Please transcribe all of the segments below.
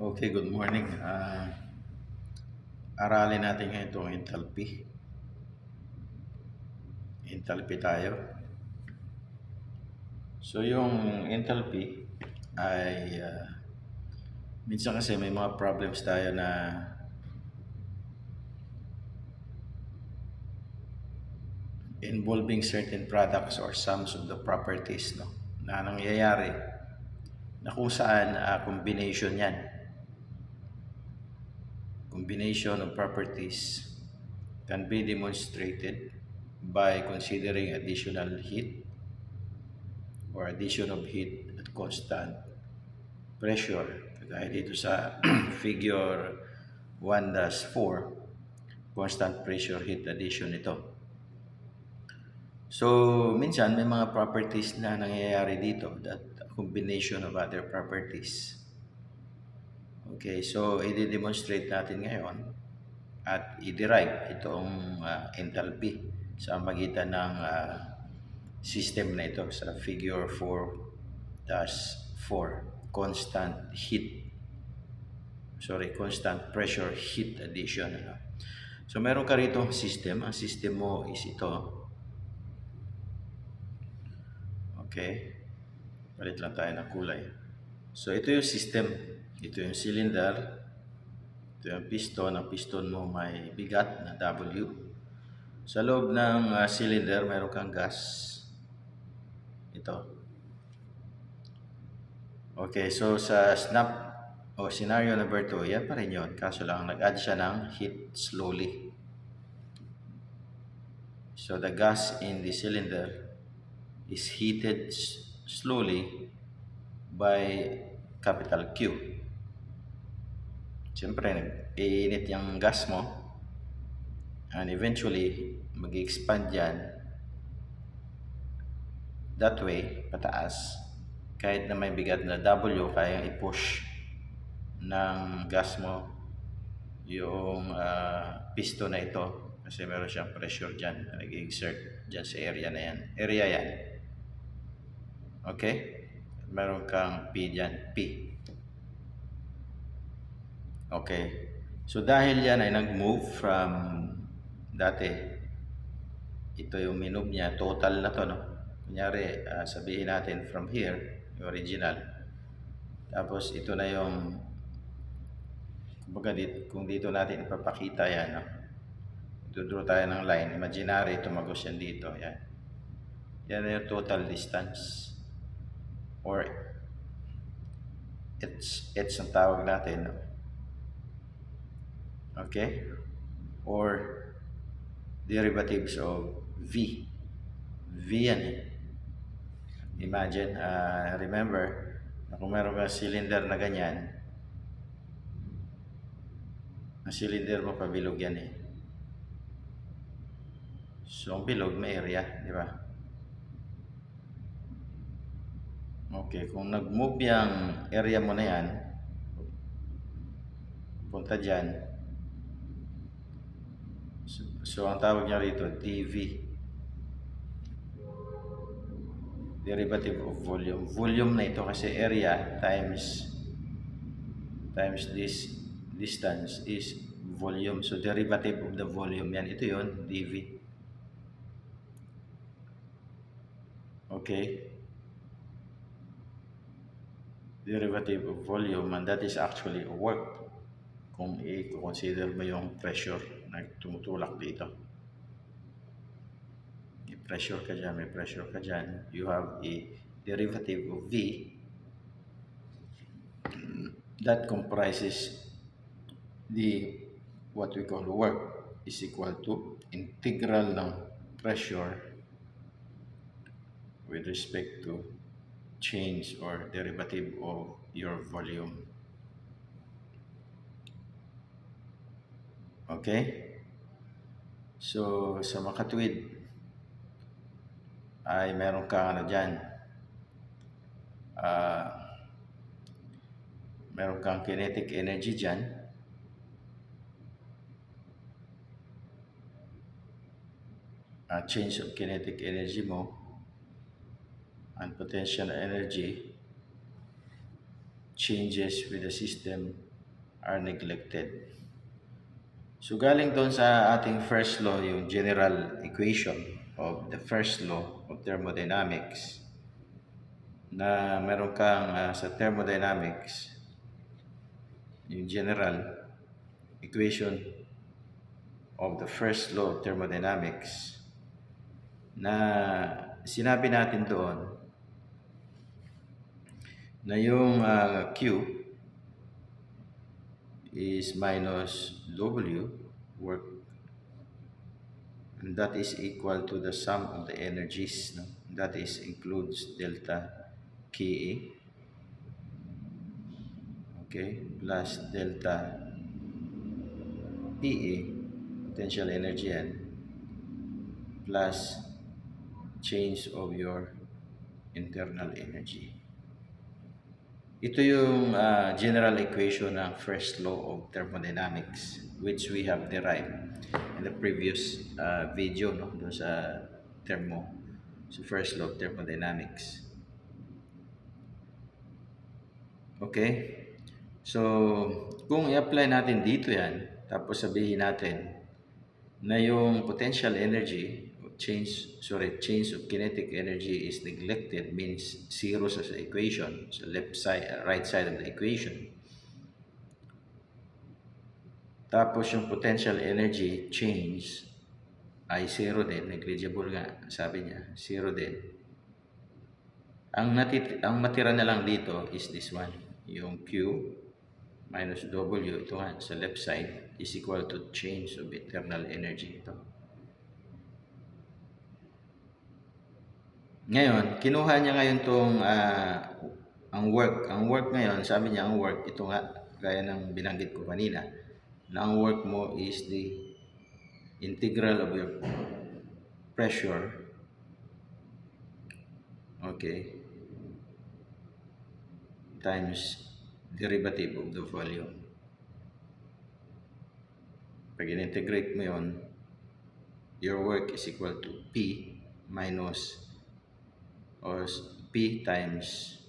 Okay, good morning. Aralin natin ngayon itong enthalpy. Enthalpy tayo. So yung enthalpy ay minsan kasi may mga problems tayo na involving certain products or sums of the properties, no, na nangyayari na kung saan combination yan. Combination of properties can be demonstrated by considering additional heat or addition of heat at constant pressure. Kagaya dito sa figure 1-4, constant pressure heat addition ito. So, minsan may mga properties na nangyayari dito, that combination of other properties. Okay, so i-demonstrate natin ngayon at i-derive itong enthalpy sa magitan ng system na ito sa figure 4-4, constant pressure heat addition. So meron ka rito system, ang system mo is ito. Okay, palit lang tayo ng kulay. So ito yung system, ito yung cylinder, ito yung piston. Ang piston mo may bigat na W. Sa loob ng cylinder, meron kang gas. Ito. Okay, so sa scenario number 2, yan pa rin yun. Kaso lang, nag-add siya ng heat slowly. So the gas in the cylinder is heated slowly by capital Q. Siyempre, iinit yung gas mo and eventually mag-expand yan that way, pataas. Kahit na may bigat na W, kayang i-push ng gas mo yung piston na ito kasi meron siyang pressure dyan, nag-exert dyan sa area na yan. Area yan. Okay? Meron kang P dyan, P. Okay. So dahil yan ay nag-move from dati, ito yung minove niya, total na to, no? Kunyari, sabihin natin from here, yung original. Tapos ito na yung, kumbaga kung dito natin ipapakita yan, no? Dudro tayo ng line, imaginary, tumagos yan dito, yan. Yan na yung total distance. Or, it's ang tawag natin, no? Okay? Or, derivatives of V. V yan eh. Imagine, remember, na kung meron ka cylinder na ganyan, ang cylinder mo pabilog yan eh. So, ang bilog may area, di ba? Okay, kung nag-move yung area mo na yan, punta dyan. So ang tawag niya rito, dV. Derivative of volume. Volume na ito kasi area times this distance is volume. So derivative of the volume yan. Ito yun, dV. Okay. Derivative of volume, and that is actually work kung i-consider mo yung pressure na tumutulak dito. May pressure ka dyan, you have a derivative of V that comprises the what we call work is equal to integral ng pressure with respect to change or derivative of your volume. Okay? So, sa makatwid ay meron kang dyan. Meron kang kinetic energy dyan. Change of kinetic energy mo and potential energy changes with the system are neglected. So galing doon sa ating first law, yung general equation of the first law of thermodynamics, na meron kang sa thermodynamics, yung general equation of the first law of thermodynamics, na sinabi natin doon na yung Q is minus W work, and that is equal to the sum of the energies, no? That is includes delta Ka, okay, plus delta Pa, potential energy yan, plus change of your internal energy. Ito yung general equation ng first law of thermodynamics, which we have derived in the previous video, no? Doon sa first law of thermodynamics. Okay? So, kung i-apply natin dito yan, tapos sabihin natin na yung potential energy, change of kinetic energy is neglected, means zero sa equation, sa right side of the equation. Tapos yung potential energy change ay zero din, negligible nga, sabi niya, zero din. Ang matira na lang dito is this one, yung Q minus W, ito nga, sa left side, is equal to change of internal energy. Ito. Ngayon, kinuha niya ngayon itong ang work. Ang work ngayon, sabi niya ang work, ito nga, gaya ng binanggit ko kanina, na ang work mo is the integral of your pressure, okay, times derivative of the volume. Pag in-integrate mo yun, your work is equal to P minus or P times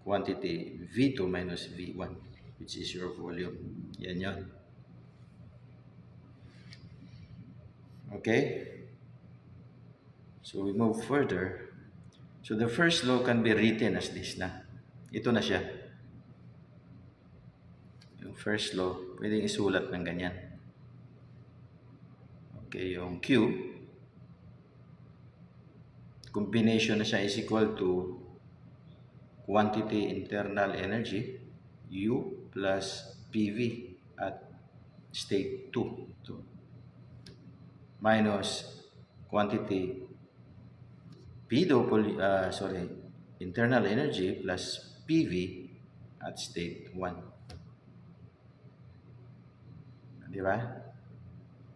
quantity V2 minus V1, which is your volume. Yan yun. Okay? So we move further. So the first law can be written as this na. Ito na siya. Yung first law, pwedeng isulat ng ganyan. Okay, yung Q, combination na siya is equal to quantity internal energy, U plus PV at state 2. So, minus quantity internal energy plus PV at state 1. Di ba?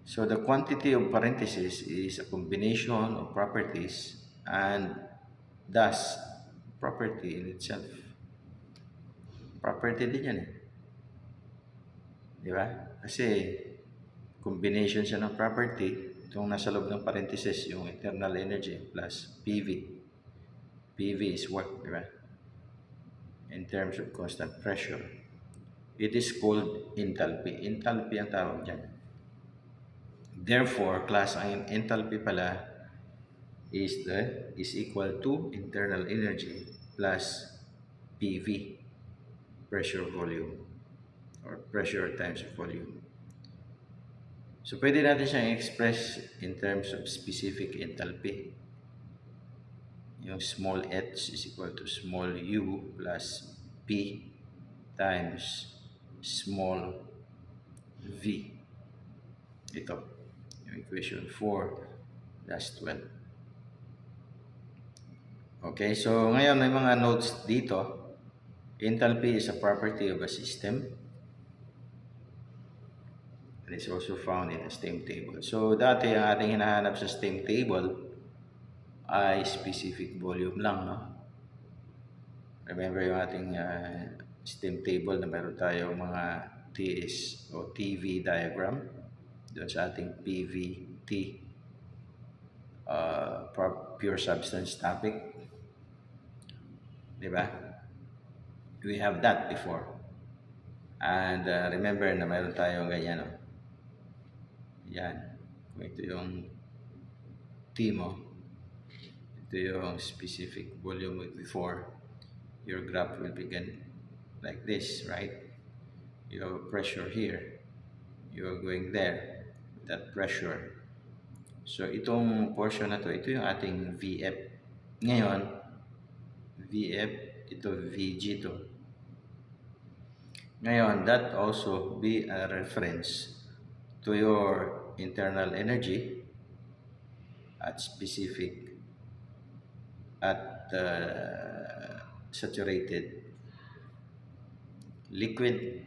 So the quantity of parentheses is a combination of properties and thus property in itself. Property din yan eh. Di ba? Kasi combination siya ng property. Itong nasa loob ng parentheses, yung internal energy plus PV. PV is work, di ba? In terms of constant pressure. It is called enthalpy. Enthalpy ang tawag dyan. Therefore, class ang enthalpy pala is equal to internal energy plus PV, pressure volume, or pressure times volume. So, pwede natin siyang express in terms of specific enthalpy. Yung small h is equal to small u plus p times small v. Ito. Equation 4 that's 12. Okay, so ngayon may mga notes dito. Enthalpy is a property of a system and it's also found in the steam table. So dati ang ating hinahanap sa steam table ay specific volume lang, no? Remember yung ating steam table na meron tayong mga TS o TV diagram doon sa ating PVT, pure substance topic. Diba? We have that before. And remember na mayroon tayong ganyan, no? Yan. Kung ito yung T mo, ito yung specific volume before, your graph will begin like this, right? You have pressure here. You're going there, that pressure. So itong portion na to, ito yung ating VF. Ngayon, VF, ito VG to. Ngayon, that also be a reference to your internal energy at specific, at saturated liquid,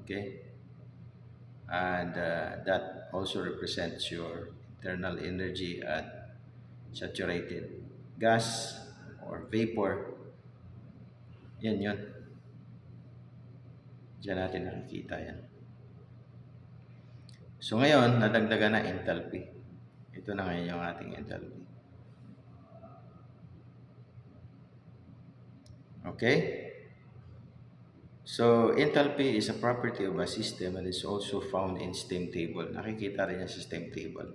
okay? And that also represents your internal energy at saturated gas or vapor. Yan yun. Diyan natin nakikita yan. So ngayon, nadagdagan na enthalpy. Ito na ngayon yung ating enthalpy. Okay? So, enthalpy is a property of a system and is also found in steam table. Nakikita rin yan sa steam table.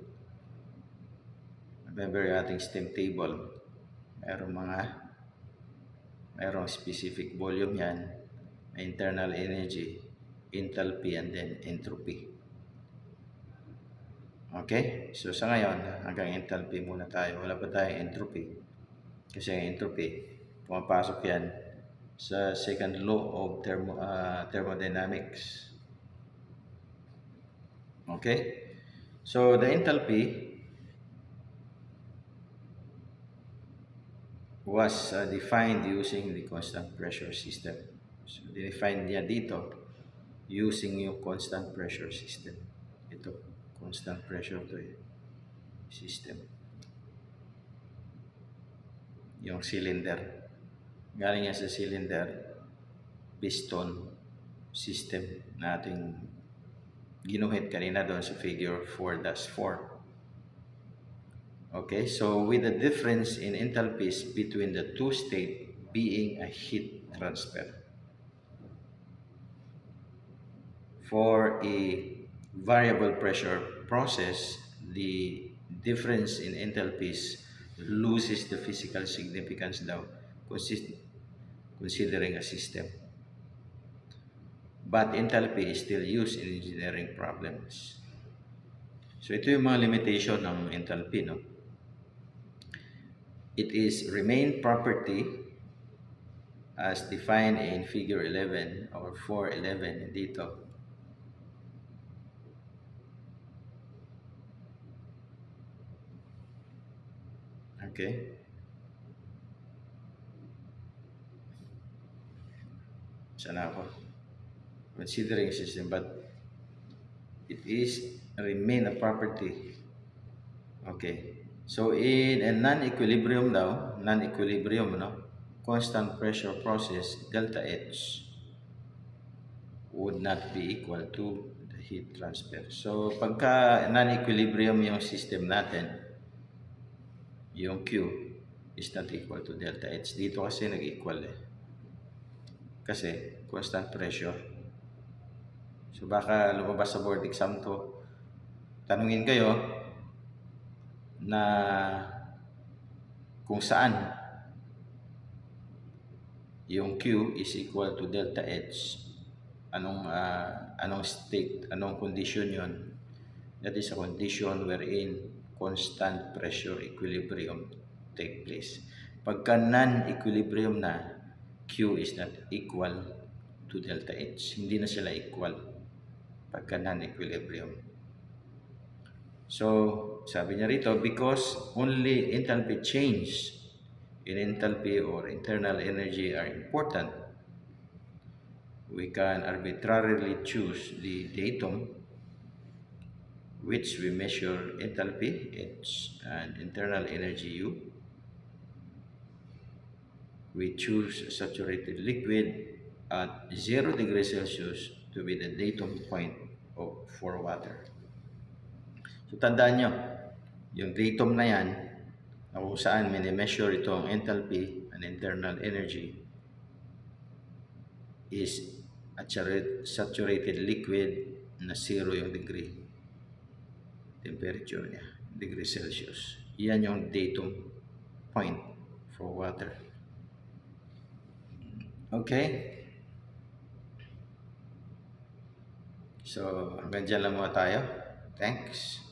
Remember yung ating steam table. Mayroong specific volume yan, internal energy, enthalpy, and then entropy. Okay? So, sa ngayon, hanggang enthalpy muna tayo. Wala pa tayong entropy. Kasi ang entropy, pumapasok yan sa second law of thermodynamics. Okay? So, the enthalpy was defined using the constant pressure system. So, define niya dito using yung constant pressure system. Ito, constant pressure to system. Yung cylinder. Galing yan sa cylinder, piston system na ating ginuhit kanina doon sa figure 4-4. Okay, so with the difference in enthalpies between the two states being a heat transfer. For a variable pressure process, the difference in enthalpies loses the physical significance daw considering a system. But enthalpy is still used in engineering problems. So ito yung mga limitation ng enthalpy, no? It is remain property as defined in figure 11 or 411 dito. Okay? Sana ako. Considering system, but it is remain a property. Okay. So in a non-equilibrium daw, no? Constant pressure process, delta H would not be equal to the heat transfer. So pagka non-equilibrium yung system natin, yung Q is not equal to delta H. Dito kasi nag-equal eh. Kasi constant pressure. So baka lumabas sa board exam to, tanungin kayo na kung saan yung Q is equal to delta H, anong state, anong condition yon. That is a condition wherein constant pressure equilibrium take place. Pagka non-equilibrium na, Q is not equal to delta H. Hindi na sila equal pagka non-equilibrium. So, sabi niya rito, because only enthalpy change in enthalpy or internal energy are important, we can arbitrarily choose the datum which we measure enthalpy H and internal energy U. We choose saturated liquid at 0 degrees Celsius to be the datum point for water. So tandaan nyo, yung datum na yan, na kung saan mini-measure itong enthalpy and internal energy is at saturated liquid na 0 yung degree temperature niya, degree Celsius. Yan yung datum point for water. Okay? So, hanggang dyan lang muna tayo. Thanks.